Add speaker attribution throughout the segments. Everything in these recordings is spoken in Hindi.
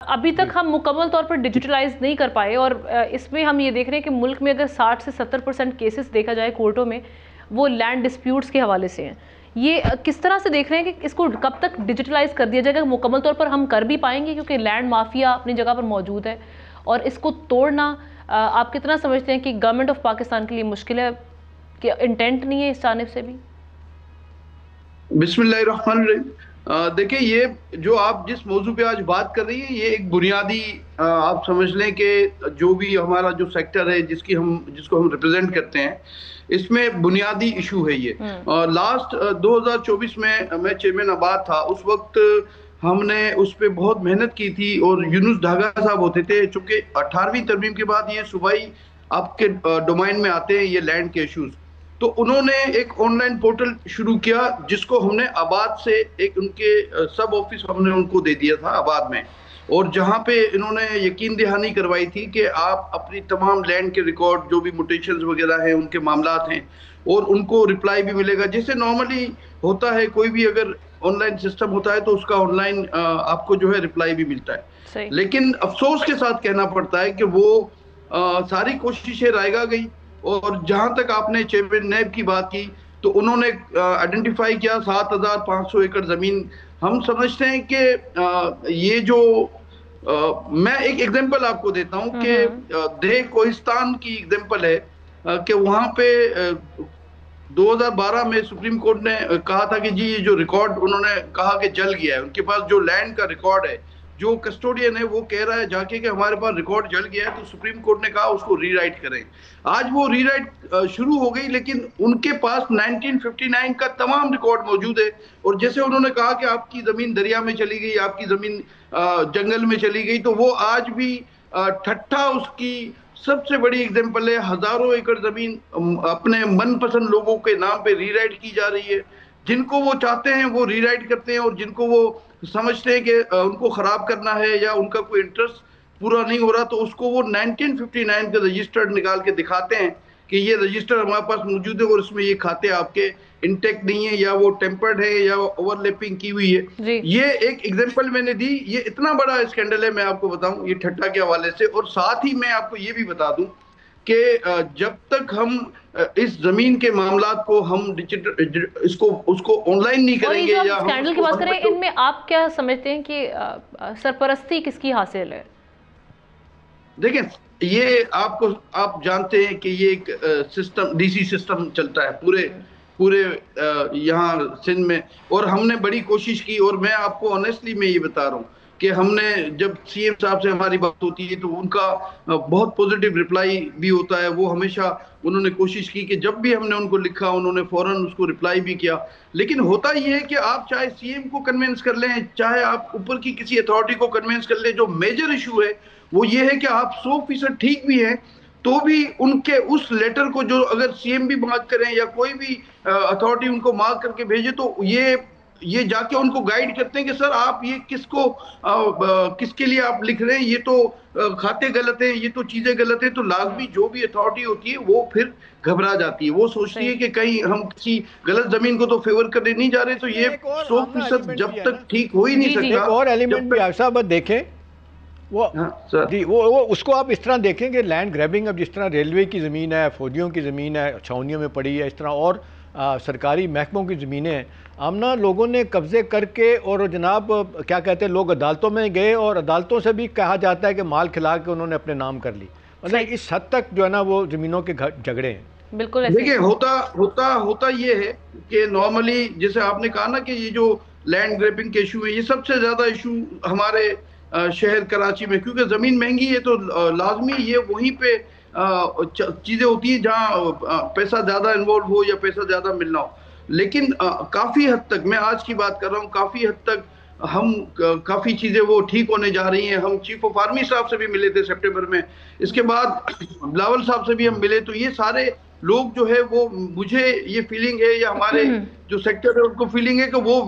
Speaker 1: अभी तक
Speaker 2: जी।
Speaker 1: हम मुकम्मल तौर पर डिजिटलाइज नहीं कर पाए, और इसमें हम ये देख रहे हैं कि मुल्क में अगर 60 से 70% केसेस देखा जाए कोर्टों में, वो लैंड डिस्प्यूट्स के हवाले से हैं। ये किस तरह से देख रहे हैं कि इसको कब तक डिजिटलाइज कर दिया जाएगा? मुकम्मल तौर पर हम कर भी पाएंगे? क्योंकि लैंड माफिया अपनी जगह पर मौजूद है, और इसको तोड़ना आप कितना समझते हैं कि गवर्नमेंट ऑफ पाकिस्तान के लिए मुश्किल है, कि इंटेंट नहीं है इस जानिब से भी?
Speaker 2: बिस्मिल्लाहिर्रहमानिर्रहीम। देखिए, ये जो आप जिस मौजू पे आज बात कर रही है, ये एक बुनियादी आप समझ लें कि जो भी हमारा जो सेक्टर है जिसको हम रिप्रेजेंट करते हैं, इसमें बुनियादी इशू है ये। लास्ट 2024 में मैं चेयरमैन आबाद था, उस वक्त हमने उस पर बहुत मेहनत की थी, और यूनुस ढागा साहब होते थे। चूंकि 18वीं तरमीम के बाद ये सूबाई आपके डोमाइन में आते हैं ये लैंड के इश्यूज, तो उन्होंने एक ऑनलाइन पोर्टल शुरू किया, जिसको हमने आबाद से एक उनके सब ऑफिस हमने उनको दे दिया था आबाद में, और जहां पे इन्होंने यकीन दहानी करवाई थी कि आप अपनी तमाम लैंड के रिकॉर्ड, जो भी मुटेशंस वगैरह हैं, उनके मामलात हैं, और उनको रिप्लाई भी मिलेगा। जैसे नॉर्मली होता है, कोई भी अगर ऑनलाइन सिस्टम होता है तो उसका ऑनलाइन आपको जो है रिप्लाई भी मिलता है।
Speaker 1: सही।
Speaker 2: लेकिन अफसोस के साथ कहना पड़ता है कि वो सारी कोशिशें रायगा गई। और जहां तक आपने चेयरमैन नैब की बात की, तो उन्होंने आइडेंटिफाई किया 7500 एकड़ जमीन। हम समझते हैं कि ये जो मैं एक एग्जांपल आपको देता हूं कि देह कोहिस्तान की एग्जांपल है, कि वहां पे 2012 में सुप्रीम कोर्ट ने कहा था कि जी ये जो रिकॉर्ड उन्होंने कहा कि जल गया है, उनके पास जो लैंड का रिकॉर्ड है, जो कस्टोडियन है वो कह रहा है जाके कि हमारे पास रिकॉर्ड जल गया है, तो सुप्रीम कोर्ट ने कहा उसको रीराइट करें। आज वो रीराइट शुरू हो गई, लेकिन उनके पास 1959 का तमाम रिकॉर्ड मौजूद है। और जैसे उन्होंने कहा कि आपकी जमीन दरिया में चली गई, आपकी जमीन जंगल में चली गई, तो वो आज भी ठट्ठा उसकी सबसे बड़ी एग्जांपल है। हजारों एकड़ जमीन अपने मनपसंद लोगों के नाम पे रीराइट की जा रही है। जिनको वो चाहते हैं वो रीराइट करते हैं, और जिनको वो समझते हैं कि उनको खराब करना है या उनका कोई इंटरेस्ट पूरा नहीं हो रहा, तो उसको वो 1959 का रजिस्टर्ड निकाल के दिखाते हैं कि ये रजिस्टर हमारे पास मौजूद है, और इसमें ये खाते आपके इंटेक्ट नहीं है, या वो टेम्पर्ड है, या ओवरलैपिंग की हुई है।
Speaker 1: जी।
Speaker 2: ये एक एग्जांपल मैंने दी। ये इतना बड़ा स्कैंडल है, मैं आपको बताऊं, ये ठट्टा के हवाले से। और साथ ही मैं आपको ये भी बता दूं कि जब तक हम इस जमीन के मामलात को हम डिजिटल इसको उसको ऑनलाइन नहीं
Speaker 1: और ये
Speaker 2: करेंगे,
Speaker 1: जो आप
Speaker 2: या हम
Speaker 1: स्कैंडल की
Speaker 2: उसको
Speaker 1: बात करें, इनमें आप क्या समझते हैं कि सरपरस्ती किसकी हासिल है?
Speaker 2: देखिए, ये आप जानते हैं कि ये एक सिस्टम, डीसी सिस्टम चलता है पूरे पूरे यहाँ सिंध में। और हमने बड़ी कोशिश की, और मैं आपको ऑनेस्टली मैं ये बता रहा हूँ कि हमने जब सीएम साहब से हमारी बात होती है तो उनका बहुत पॉजिटिव रिप्लाई भी होता है। वो हमेशा उन्होंने कोशिश की कि जब भी हमने उनको लिखा, उन्होंने फौरन उसको रिप्लाई भी किया। लेकिन होता ये है कि आप चाहे सीएम को कन्विंस कर लें, चाहे आप ऊपर की किसी अथॉरिटी को कन्विंस कर लें, जो मेजर इशू है वो ये है कि आप 100% ठीक भी हैं, तो भी उनके उस लेटर को जो अगर सीएम भी मार्क करें या कोई भी अथॉरिटी उनको मार्क करके भेजे, तो ये जाके उनको गाइड करते हैं कि सर आप ये किसके लिए आप लिख रहे हैं, ये तो खाते गलत हैं, ये तो चीजें गलत हैं। तो लाजमी जो भी अथॉरिटी होती है वो फिर घबरा जाती है, वो सोचती है कि कहीं हम किसी गलत जमीन को तो फेवर करने नहीं जा रहे। तो ये
Speaker 3: एक और
Speaker 2: 100%
Speaker 3: एलिमेंट
Speaker 2: जब
Speaker 3: भी है
Speaker 2: तक
Speaker 3: ना,
Speaker 2: ठीक हो ही नहीं
Speaker 1: जी, जी।
Speaker 2: सकता,
Speaker 3: एक और एलिमेंट
Speaker 2: जब
Speaker 3: भी
Speaker 2: तक।
Speaker 3: साहब देखें वो।
Speaker 2: हाँ सर।
Speaker 3: जी, वो उसको आप इस तरह देखें कि लैंड ग्रैबिंग, अब जिस तरह रेलवे की ज़मीन है, फौजियों की ज़मीन है, छावनियों में पड़ी है, इस तरह और सरकारी महकमों की ज़मीनें हैं, आमना लोगों ने कब्ज़े करके, और जनाब क्या कहते हैं, लोग अदालतों में गए और अदालतों से भी कहा जाता है कि माल खिला के उन्होंने अपने नाम कर ली। मतलब इस हद तक जो है ना वो ज़मीनों के झगड़े हैं।
Speaker 1: बिल्कुल।
Speaker 2: देखिए, होता ये है कि नॉर्मली जैसे आपने कहा ना कि ये जो लैंड ग्रैबिंग के इशू है, ये सबसे ज्यादा इशू हमारे शहर कराची में, क्योंकि जमीन महंगी है, तो लाजमी ये वहीं पे चीजें होती है जहाँ पैसा ज्यादा इन्वॉल्व हो या पैसा ज्यादा मिलना हो। लेकिन काफी हद तक, मैं आज की बात कर रहा हूँ, काफी हद तक हम काफी चीजें वो ठीक होने जा रही हैं। हम चीफ ऑफ आर्मी साहब से भी मिले थे सितंबर में, इसके बाद बिलावल साहब से भी हम मिले। तो ये सारे लोग जो है वो, मुझे ये फीलिंग है, या हमारे जो सेक्टर है उनको फीलिंग है कि वो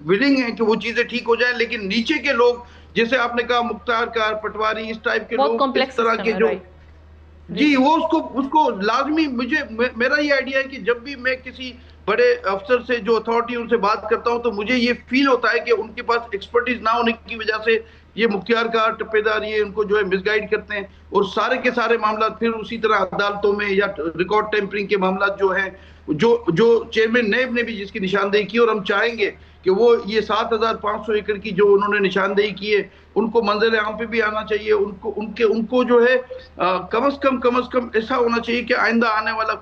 Speaker 2: विलिंग है कि वो चीजें ठीक हो जाए। लेकिन नीचे के लोग, जैसे आपने कहा मुख्तार कार, पटवारी, इस टाइप के
Speaker 1: बहुत
Speaker 2: लोग, इस
Speaker 1: कॉम्प्लेक्स
Speaker 2: तरह
Speaker 1: सिस्टम
Speaker 2: के
Speaker 1: है,
Speaker 2: जो,
Speaker 1: राइट।
Speaker 2: जी, वो उसको लाजमी, मेरा ये आइडिया है कि जब भी मैं किसी बड़े अफसर से, जो अथॉरिटी, उनसे बात करता हूं, तो मुझे ये फील होता है कि उनके पास एक्सपर्टीज ना होने की वजह से ये मुख्तियार का टप्पेदार, ये उनको जो है मिसगाइड करते हैं, और सारे के सारे मामला फिर उसी तरह अदालतों में या रिकॉर्ड टेम्परिंग के मामला जो हैं, जो चेयरमैन नैब ने भी जिसकी निशानदेही की, और हम चाहेंगे कि वो ये 7,500 एकड़ की जो उन्होंने निशानदेही की है उनको मंजर आम पे भी आना चाहिए। उनको जो है कम अज कम ऐसा होना चाहिए कि आइंदा आने वाला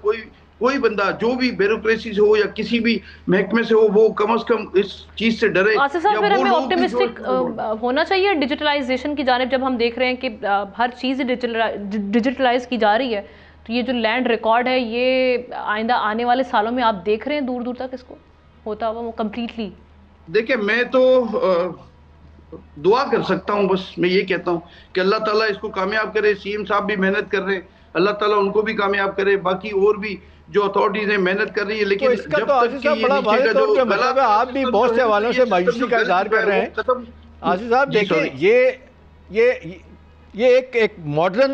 Speaker 2: कोई बंदा जो भी ब्यूरोक्रेसी से हो या किसी भी महकमे से हो, वो कम अज कम इस चीज से डरे।
Speaker 1: आसिफ साहब, फिर हमें ऑप्टिमिस्टिक होना चाहिए डिजिटलाइजेशन की जानिब। जब हम देख रहे हैं कि हर चीज़ डिजिटलाइज की जा रही है, तो ये जो लैंड रिकॉर्ड है ये आइंदा आने वाले सालों में आप देख रहे हैं दूर दूर तक इसको होता हुआ वो कम्प्लीटली?
Speaker 2: देखिए, मैं तो दुआ कर सकता हूँ, बस मैं ये कहता हूँ कि अल्लाह ताला इसको कामयाब करे। सीएम साहब भी मेहनत कर रहे हैं, अल्लाह ताला उनको भी कामयाब करे, बाकी और भी जो अथॉरिटीज हैं मेहनत कर रही है। लेकिन
Speaker 3: तो इसका तो आसिफ साहब बड़ा वाज़ेह तौर पे मतलब है, आप भी बहुत से हवालों से मायूसी का इज़हार कर रहे हैं। आसिफ साहब देखिए, ये एक मॉडर्न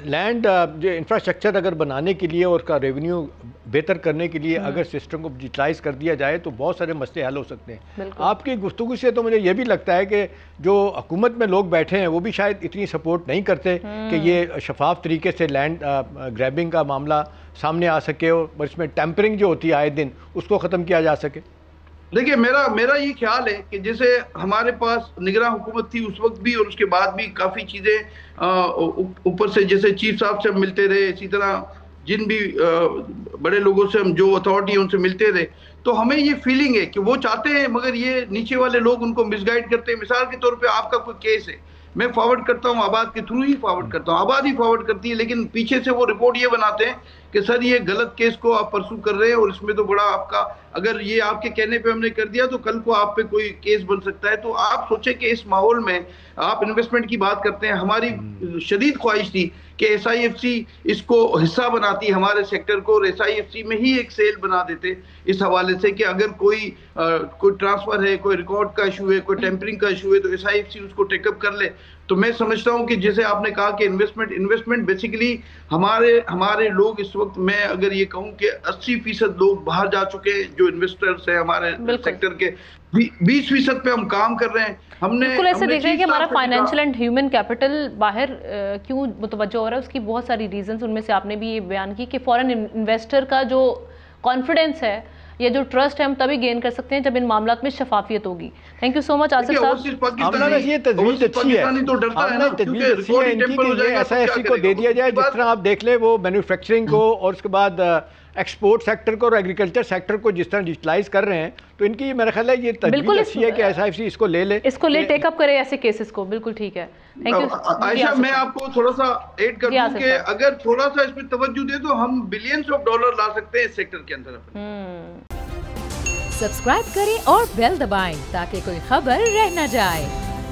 Speaker 3: लैंड जो इंफ्रास्ट्रक्चर अगर बनाने के लिए और उसका रेवेन्यू बेहतर करने के लिए अगर सिस्टम को डिजिटलाइज कर दिया जाए तो बहुत सारे मसले हल हो सकते हैं। आपकी गुफ्तगू से तो मुझे ये भी लगता है कि जो हुकूमत में लोग बैठे हैं वो भी शायद इतनी सपोर्ट नहीं करते कि ये शफाफ तरीके से लैंड ग्रैबिंग का मामला सामने आ सके और इसमें टेम्परिंग जो होती है आए दिन उसको ख़त्म किया जा सके।
Speaker 2: देखिए, मेरा ये ख्याल है कि जैसे हमारे पास निगरान हुकूमत थी उस वक्त भी और उसके बाद भी काफ़ी चीज़ें ऊपर से, जैसे चीफ साहब से हम मिलते रहे, इसी तरह जिन भी बड़े लोगों से हम जो अथॉरिटी है उनसे मिलते रहे, तो हमें ये फीलिंग है कि वो चाहते हैं मगर ये नीचे वाले लोग उनको मिसगाइड करते हैं। मिसाल के तौर पे आपका कोई केस है, मैं फॉरवर्ड करता हूँ, आबाद के थ्रू ही फॉरवर्ड करता हूँ, आबाद ही फॉरवर्ड करती है, लेकिन पीछे से वो रिपोर्ट ये बनाते हैं कि सर ये गलत केस को आप परसू कर रहे हैं और इसमें तो बड़ा आपका, अगर ये आपके कहने पे हमने कर दिया तो कल को आप पे कोई केस बन सकता है। तो आप सोचें कि इस माहौल में आप इन्वेस्टमेंट की बात करते हैं। हमारी शदीद ख्वाहिश थी कि SIFC इसको हिस्सा बनाती हमारे सेक्टर को, और SIFC में ही एक सेल बना देते इस हवाले से कि अगर कोई ट्रांसफर है, कोई रिकॉर्ड का इशू है, कोई टेम्परिंग का इशू है, तो SIFC उसको टेकअप कर ले। तो मैं समझता हूँ कि जैसे आपने कहा कि इन्वेस्टमेंट बेसिकली हमारे लोग इस वक्त, मैं अगर ये कहूँ कि 80% लोग बाहर जा चुके हैं जो इन्वेस्टर्स हैं हमारे सेक्टर के, 20% पे हम काम कर रहे हैं। हमने
Speaker 1: बिल्कुल ऐसे देख रहे हैं कि हमारा फाइनेंशियल एंड ह्यूमन कैपिटल बाहर क्यों मुतवज्जो हो रहा है, उसकी बहुत सारी रीजंस, उनमें से आपने भी ये बयान की कि फॉरेन इन्वेस्टर का जो कॉन्फिडेंस है या जो ट्रस्ट है हम तभी गेन कर सकते हैं जब इन मामलात में शफाफियत होगी। Thank you so much Asif साहब।
Speaker 3: ये तजवीज़ अच्छी है, तजवीज़ अच्छी है इनकी कि ये SIFC को दे दिया जाए। जिस तरह आप देख ले वो मैन्युफैक्चरिंग को और उसके बाद एक्सपोर्ट सेक्टर को और एग्रीकल्चर सेक्टर को जिस तरह डिजिटलाइज कर रहे हैं, तो इनकी मेरा ख्याल है ये तजवीज़ अच्छी है कि SIFC इसको ले टेकअप
Speaker 1: करे ऐसे केसेस को। बिल्कुल ठीक है, थैंक यू
Speaker 2: आयशा। मैं आपको थोड़ा सा ऐड कर दूं कि अगर थोड़ा सा इस पे तवज्जो दे तो हम बिलियंस ऑफ डॉलर ला सकते हैं इस सेक्टर के अंदर।
Speaker 4: सब्सक्राइब करें और बेल दबाएं ताकि कोई खबर रह न जाए।